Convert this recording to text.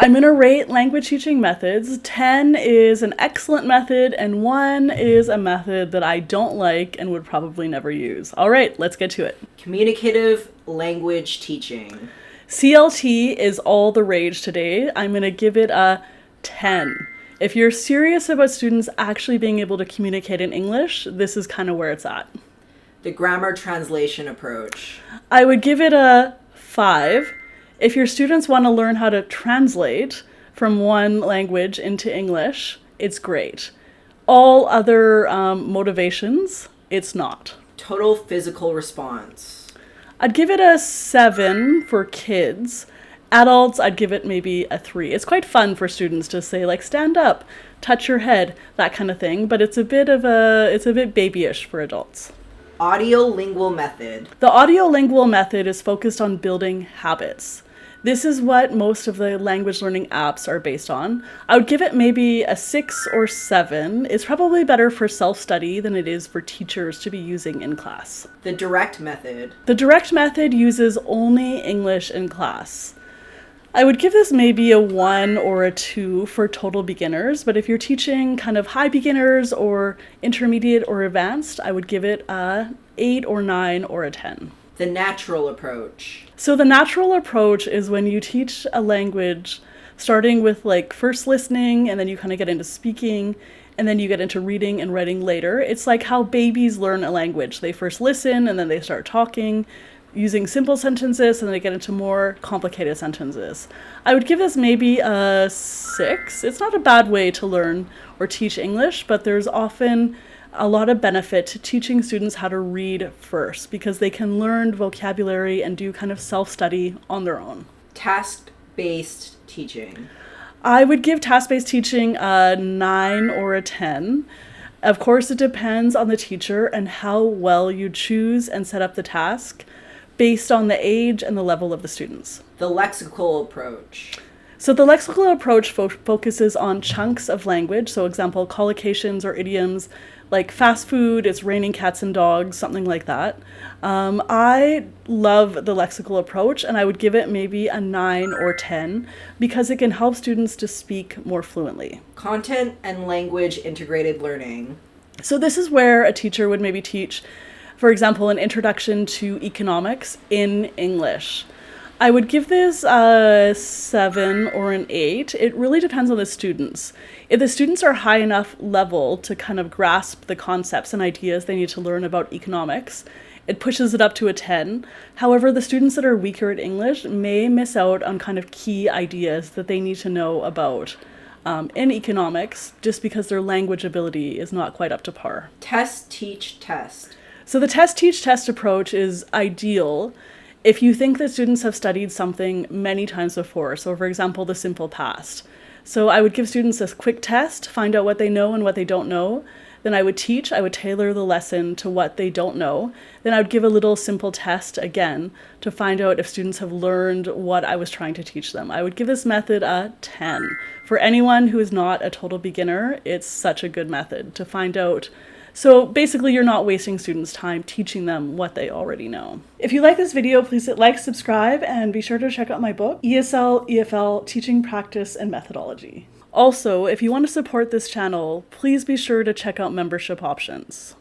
I'm going to rate language teaching methods. 10 is an excellent method, and 1 is a method that I don't like and would probably never use. All right, let's get to it. Communicative Language Teaching. CLT is all the rage today. I'm going to give it a 10. If you're serious about students actually being able to communicate in English, this is kind of where it's at. The grammar translation approach. I would give it a 5. If your students want to learn how to translate from one language into English, it's great. All other motivations, it's not. Total physical response. I'd give it a 7 for kids. Adults, I'd give it maybe a 3. It's quite fun for students to say, like, stand up, touch your head, that kind of thing, but it's a bit babyish for adults. Audio-Lingual Method. The Audio-Lingual Method is focused on building habits. This is what most of the language learning apps are based on. I would give it maybe a 6 or 7. It's probably better for self-study than it is for teachers to be using in class. The direct method. The direct method uses only English in class. I would give this maybe a 1 or a 2 for total beginners, but if you're teaching kind of high beginners or intermediate or advanced, I would give it a 8 or 9 or a 10. The natural approach. So the natural approach is when you teach a language starting with like first listening, and then you kind of get into speaking, and then you get into reading and writing later. It's like how babies learn a language. They first listen and then they start talking using simple sentences, and then they get into more complicated sentences. I would give this maybe a 6. It's not a bad way to learn or teach English, but there's often a lot of benefit to teaching students how to read first because they can learn vocabulary and do kind of self-study on their own. Task-based teaching. I would give task-based teaching a 9 or a 10. Of course, it depends on the teacher and how well you choose and set up the task based on the age and the level of the students. The lexical approach. So the lexical approach focuses on chunks of language. So example, collocations or idioms like fast food, it's raining cats and dogs, something like that. I love the lexical approach, and I would give it maybe a 9 or 10 because it can help students to speak more fluently. Content and language integrated learning. So this is where a teacher would maybe teach, for example, an introduction to economics in English. I would give this a 7 or an 8. It really depends on the students. If the students are high enough level to kind of grasp the concepts and ideas they need to learn about economics, it pushes it up to a 10. However, the students that are weaker at English may miss out on kind of key ideas that they need to know about in economics just because their language ability is not quite up to par. Test, teach, test. So the test, teach, test approach is ideal if you think that students have studied something many times before. So for example, the simple past. So I would give students a quick test, find out what they know and what they don't know. Then I would tailor the lesson to what they don't know. Then I would give a little simple test again to find out if students have learned what I was trying to teach them. I would give this method a 10. For anyone who is not a total beginner, it's such a good method to find out. So basically, you're not wasting students' time teaching them what they already know. If you like this video, please hit like, subscribe, and be sure to check out my book, ESL, EFL, Teaching Practice and Methodology. Also, if you want to support this channel, please be sure to check out membership options.